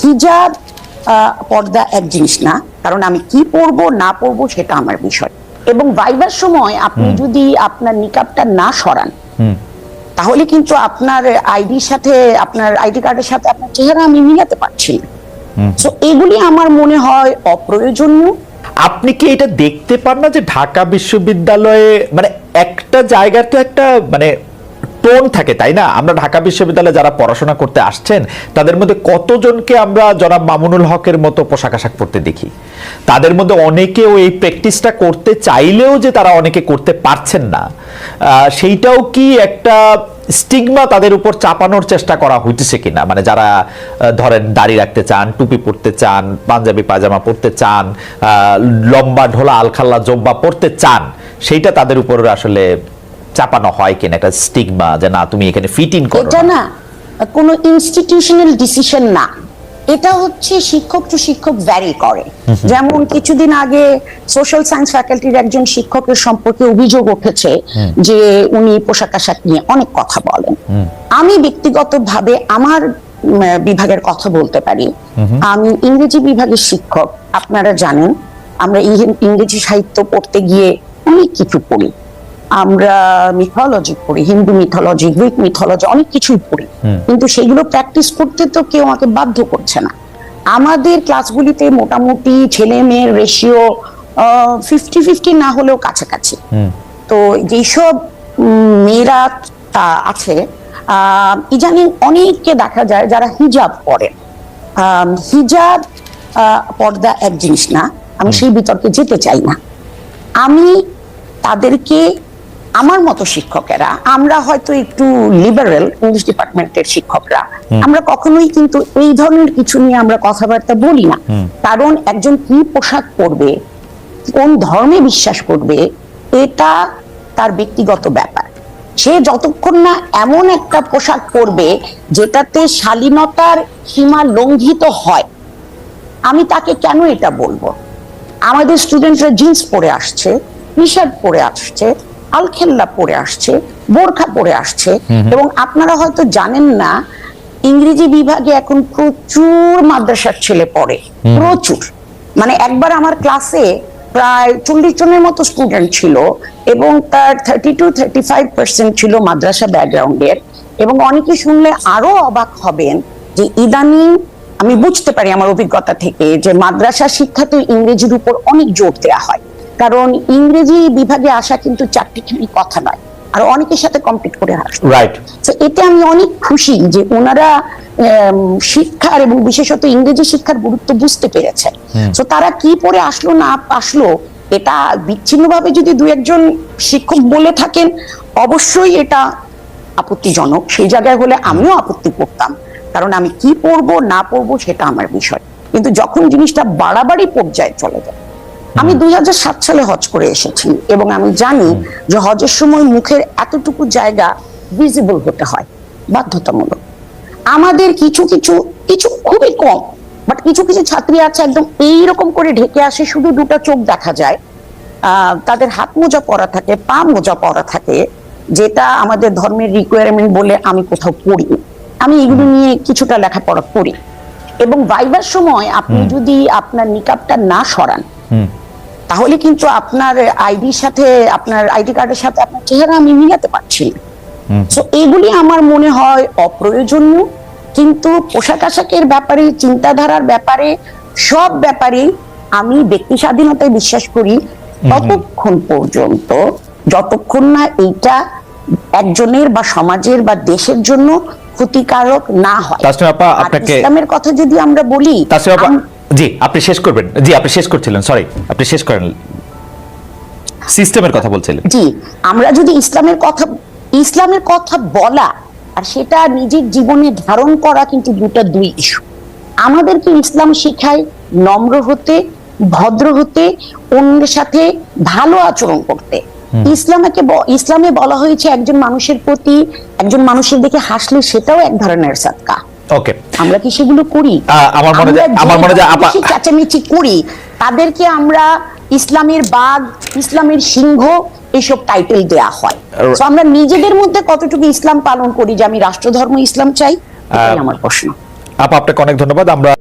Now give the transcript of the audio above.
হিজাব পর্দা এক জিনিস না, কারণ আমি কি পরবো না পরবো সেটা আমার বিষয়। এবং ভাইবার সময় আপনি যদি আপনার নিকাবটা না সরান তাহলে কিন্তু আপনার আইডির সাথে, আপনার আইডি কার্ডের সাথে আপনার চেহারা আমি মিলাতে পারছি না। তো এগুলি আমার মনে হয় অপ্রয়োজনীয়। আপনি কি এটা দেখতে পান না যে ঢাকা বিশ্ববিদ্যালয়ে মানে একটা জায়গার তো একটা মানে টোন থাকে, তাই না? আমরা ঢাকা বিশ্ববিদ্যালয়ে যারা পড়াশোনা করতে আসছেন তাদের মধ্যে কতজনকে আমরা জনাব মামুনুল হকের মতো পোশাক আশাক পরতে দেখি? তাদের মধ্যে অনেকেও এই প্র্যাকটিসটা করতে চাইলেও যে তারা অনেকে করতে পারছেন না, সেইটাও কি একটা স্টিগমা তাদের উপর চাপানোর চেষ্টা করা হইতেছে কিনা? মানে যারা ধরেন দাড়ি রাখতে চান, টুপি পরতে চান, পাঞ্জাবি পায়জামা পরতে চান, লম্বা ঢোলা আলখাল্লা জব্বা পরতে চান, সেইটা তাদের উপর আসলে চাপানো হয় কিনা একটা স্টিগমা যে না তুমি এখানে ফিট ইন করো? এটা না কোনো ইনস্টিটিউশনাল ডিসিশন না, এটা হচ্ছে শিক্ষক টু শিক্ষক ভ্যারি করে। যেমন কিছুদিন আগে সোশ্যাল সায়েন্স ফ্যাকাল্টির একজন শিক্ষকের সম্পর্কে অভিযোগ উঠেছে যে উনি পোশাক আশাক নিয়ে অনেক কথা বলেন। আমি ব্যক্তিগতভাবে আমার বিভাগের কথা বলতে পারি। আমি ইংরেজি বিভাগের শিক্ষক, আপনারা জানেন আমরা ইংরেজি সাহিত্য পড়তে গিয়ে অনেক কিছু পড়ি। আমরা মিথোলজি পড়ি, হিন্দু মিথোলজি, গ্রিক মিথোলজি, অনেক কিছুই পড়ি, কিন্তু সেগুলো প্র্যাকটিস করতে তো কেউ আমাকে বাধ্য করছে না। আমাদের ক্লাসগুলিতে মোটামুটি ছেলে মেয়ের রেশিও 50-50 না হলেও কাছাকাছি। তো যেসব মেয়েরা আছে ইদানিং অনেককে দেখা যায় যারা হিজাব পরে। হিজাব পর্দা এক জিনিস না, আমি সেই বিতর্কে যেতে চাই না। আমি তাদেরকে, আমার মতো শিক্ষকেরা, আমরা হয়তো একটু লিবারেল ইংলিশ ডিপার্টমেন্টের শিক্ষকরা, আমরা কখনোই কিন্তু এই ধরনের কিছু নিয়ে আমরা কথাবার্তা বলি না। কারণ একজন কি পোশাক পরবে, কোন ধর্মে বিশ্বাস করবে, এটা তার ব্যক্তিগত ব্যাপার। সে যতক্ষণ না এমন একটা পোশাক পরবে যেটাতে শালীনতার সীমা লঙ্ঘিত হয়, আমি তাকে কেন এটা বলবো? আমাদের স্টুডেন্টরা জিন্স পরে আসছে, টি শার্ট পরে আসছে, আলখেল্লা পরে আসছে, বোরখা পরে আসছে, এবং আপনারা হয়তো জানেন না ইংরেজি বিভাগে এখন প্রচুর মাদ্রাসার ছেলে পড়ে, প্রচুর। মানে একবার আমার ক্লাসে প্রায় 40 জনের মতো স্টুডেন্ট ছিল এবং তার 30-35% ছিল মাদ্রাসা ব্যাকগ্রাউন্ডের। এবং অনেকে শুনলে আরো অবাক হবেন যে ইদানিং আমি বুঝতে পারি আমার অভিজ্ঞতা থেকে যে মাদ্রাসা শিক্ষাতে ইংরেজির উপর অনেক জোর দেওয়া হয়। কারণ ইংরেজি বিভাগে আসা কিন্তু চারটিখানি কথা নয়, আর অনেকের সাথে কম্পিট করে আসে। রাইট। তো এতে আমি অনেক খুশি যে ওনারা শিক্ষার এবং বিশেষত ইংরেজি শিক্ষার গুরুত্ব বুঝতে পেরেছে। তো তারা কি পড়ে আসলো না আসলো এটা বিচ্ছিন্নভাবে যদি দু একজন শিক্ষক বলে থাকেন, অবশ্যই এটা আপত্তিজনক। সেই জায়গায় হলে আমিও আপত্তি করতাম, কারণ আমি কি পড়বো না পড়বো সেটা আমার বিষয়। কিন্তু যখন জিনিসটা বাড়াবাড়ি পর্যায়ে চলে যায়, আমি 2007 সালে হজ করে এসেছি এবং আমি জানি যে হজের সময় মুখের এতটুকু জায়গা ভিজিবল হতে হয়, বাধ্যতামূলক। আমাদের কিছু কিছু কিছু খুবই কম, বাট কিছু কিছু ছাত্রী আছে একদম এইরকম করে ঢেকে আসে, শুধু দুটো চোখ দেখা যায়। তাদের হাত মোজা পরা থাকে, পা মোজা পরা থাকে, যেটা আমাদের ধর্মের রিকোয়ারমেন্ট বলে আমি কোথাও পড়ি। আমি এগুলো নিয়ে কিছুটা লেখাপড়া করি। এবং ভাইবার সময় আপনি যদি আপনার নিকাবটা না সরান তাহলে কিন্তু আপনার আইডির সাথে, আপনার আইডি কার্ডের সাথে আপনার চেহারা আমি মিলাতে পারছি না। তো এগুলি আমার মনে হয় অপ্রয়োজনীয়। কিন্তু পোশাক আশাকের ব্যাপারে, চিন্তাধারার ব্যাপারে, সব ব্যাপারে আমি ব্যক্তি স্বাধীনতায় বিশ্বাস করি ততক্ষণ পর্যন্ত যতক্ষণ না এইটা একজনের বা সমাজের বা দেশের জন্য ক্ষতিকারক না হয়। ইসলামের কথা যদি আমরা বলি, জি আপনি শেষ করবেন। জি আপনি শেষ করছিলেন, সরি আপনি শেষ করেন। সিস্টেমের কথা বলছিলেন। জি, আমরা যদি ইসলামের কথা বলা আর সেটা নিজের জীবনে ধারণ করা কিন্তু দুই ইস্যু। আমাদেরকে ইসলাম শেখায় নম্র হতে, ভদ্র হতে, অন্যের সাথে ভালো আচরণ করতে। ইসলামে বলা হয়েছে একজন মানুষের প্রতি, একজন মানুষের দিকে হাসলে সেটাও এক ধরনের সাদকা। ওকে, আমরা কি সেগুলো করি? আমার মনে হয় চেঁচামেচি করি, তাদেরকে আমরা ইসলামের বাঘ, ইসলামের সিংহ এইসব টাইটেল দেয়া হয়। তো আমরা নিজেদের মধ্যে কতটুকু ইসলাম পালন করি যে আমি রাষ্ট্রধর্ম ইসলাম চাই, এটাই আমার প্রশ্ন। আপা আপনাকে অনেক ধন্যবাদ। আমরা